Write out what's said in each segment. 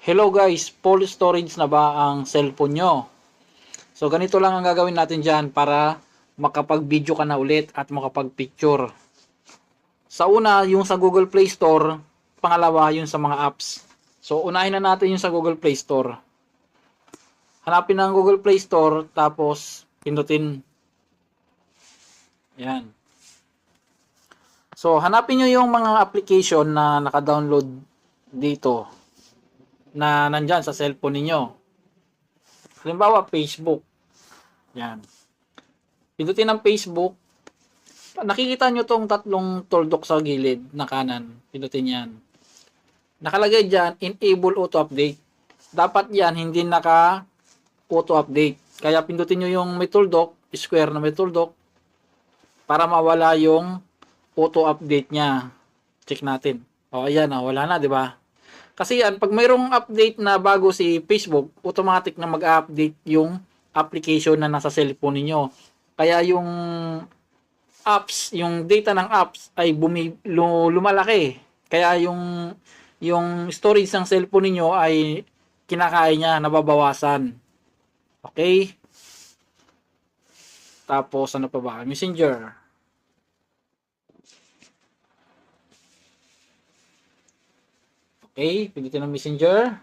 Hello guys, full storage na ba ang cellphone nyo? So ganito lang ang gagawin natin dyan para makapag-video ka na ulit at makapag-picture. Sa una, yung sa Google Play Store. Pangalawa, yung sa mga apps. So unahin na natin yung sa Google Play Store. Hanapin ang Google Play Store, tapos pindutin. Yan. So hanapin nyo yung mga application na naka-download dito, na nandyan sa cellphone ninyo. Halimbawa, Facebook. Yan. Pindutin ang Facebook. Nakikita nyo tong tatlong tuldok sa gilid na kanan. Pindutin yan. Nakalagay dyan, enable auto update. Dapat yan, hindi naka auto update. Kaya pindutin nyo yung may tuldok, square na may tuldok, para mawala yung auto update nya. Check natin. O, ayan, wala na, di ba? Kasi yan, pag mayroong update na bago si Facebook, automatic na mag-update yung application na nasa cellphone niyo. Kaya yung apps, yung data ng apps ay lumalaki. Kaya yung storage ng cellphone niyo ay kinakain niya, nababawasan. Okay? Tapos ano pa ba? Messenger. Okay, pindutin ang Messenger.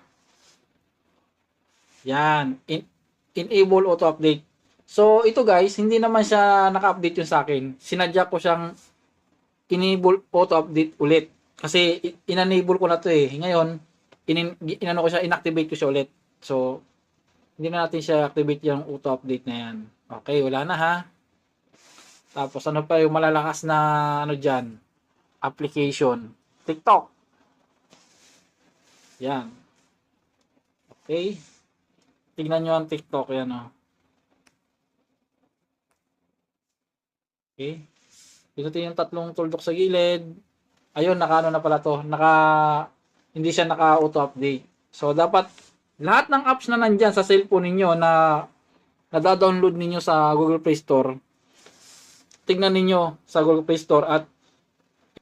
Yan, enable auto update. So ito guys, hindi naman siya naka-update yung sa akin. Sinadya ko siyang enable auto update ulit. Kasi in-enable ko na to eh. Ngayon, inano ko siya, inactivate ko siya ulit. So hindi na natin siya activate yung auto update na yan. Okay, wala na ha. Tapos ano pa yung malalakas na ano diyan? Application. TikTok. Yan. Okay. Tignan nyo ang TikTok. Yan o. Okay. Pinutin yung tatlong tuldok sa gilid. Ayun, naka ano na pala to. Hindi siya naka-auto update. So, dapat lahat ng apps na nandyan sa cellphone ninyo na nada-download ninyo sa Google Play Store, tignan ninyo sa Google Play Store at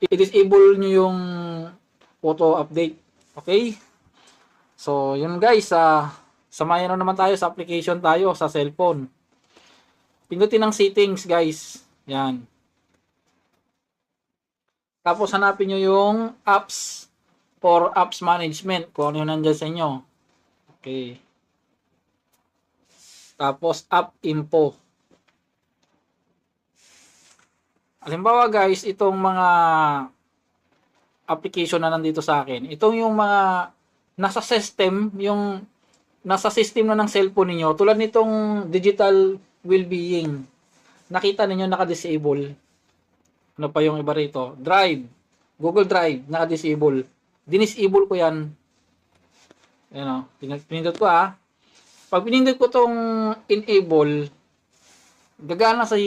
i-disable nyo yung auto update. Okay? So, yun guys, samayan na naman tayo sa application tayo sa cellphone. Pindutin ang settings guys. Yan. Tapos hanapin nyo yung apps for apps management. Kung ano yun nandyan sa inyo. Okay. Tapos app info. Halimbawa guys, itong mga application na nandito sa akin. Itong yung mga nasa system na ng cellphone niyo, tulad nitong digital well-being. Nakita niyo naka-disable. Ano pa yung iba rito? Drive. Google Drive, naka-disable. Dinisable ko yan. Ayan o. Pinindot ko Pag pinindot ko tong enable, gagana sa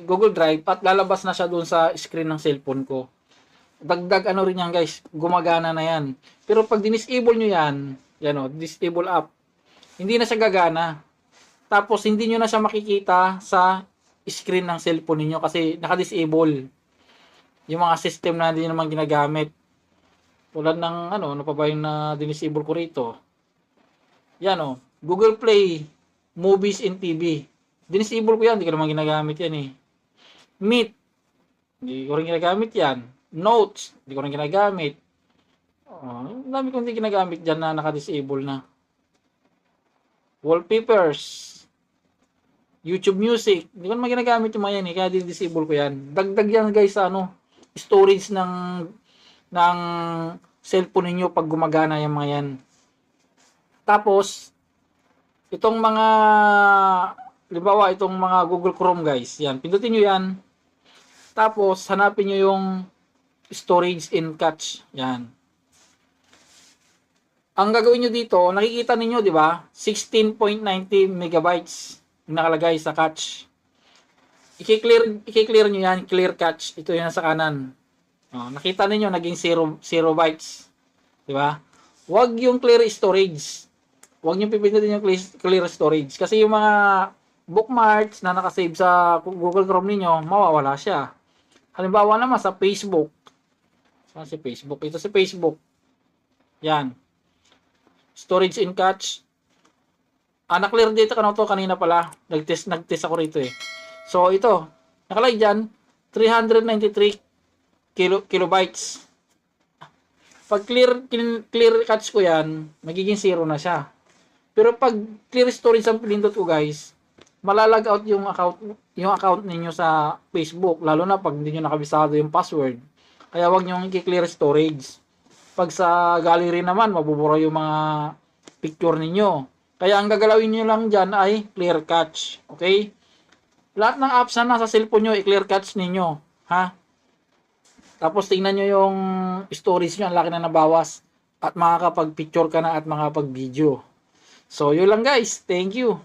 Google Drive at lalabas na siya doon sa screen ng cellphone ko. Dagdag ano rin yan guys, gumagana na yan. Pero pag dinisable nyo yan, disable app, hindi na siya gagana. Tapos hindi nyo na siya makikita sa screen ng cellphone niyo kasi naka-disable. Yung mga system na hindi naman ginagamit. Tulad ng ano pa ba yung na dinisable ko rito? Yan Google Play, Movies and TV. Dinisable ko yan, hindi ko naman ginagamit yan eh. Meet, hindi ko rin ginagamit yan. Notes, hindi ko rin ginagamit. Dami kong hindi ginagamit dyan na naka-disable na. Wallpapers, YouTube Music, hindi ko naman ginagamit yung mga yan kaya disable ko yan. Dagdag yan guys sa storage ng cellphone niyo pag gumagana yung mga yan. Tapos, itong mga, halimbawa itong mga Google Chrome guys, yan, pindutin nyo yan. Tapos, hanapin nyo yung storage in cache. Yan. Ang gagawin nyo dito, nakikita ninyo, di ba? 16.90 megabytes yung nakalagay sa cache. I-clear nyo yan, clear cache. Ito yan sa kanan. Nakita ninyo, naging 0 bytes. Di ba? Huwag yung clear storage. Huwag nyo pipindutin yung clear storage. Kasi yung mga bookmarks na nakasave sa Google Chrome ninyo, mawawala siya. Halimbawa naman sa Facebook. Saan si Facebook? Ito si Facebook. Yan. storage in cache. Na-clear data ka na to kanina pala. Nag-test ako rito eh. So, ito. Nakalagay dyan, 393 kilobytes. Pag clear cache ko yan, magiging 0 na siya. Pero pag clear storage ang pinindot ko guys, malalag out yung account ninyo sa Facebook, lalo na pag hindi nyo nakabisado yung password. Kaya wag nyo i-clear storage. Pag sa gallery naman, mabubura yung mga picture ninyo. Kaya ang gagalawin nyo lang dyan ay clear cache. Okay? Lahat ng apps na nasa cellphone nyo, i-clear cache ninyo. Ha? Tapos tingnan nyo yung storage nyo, ang laki na nabawas. At makakapag-picture ka na at makakapag-video. So, yun lang guys. Thank you.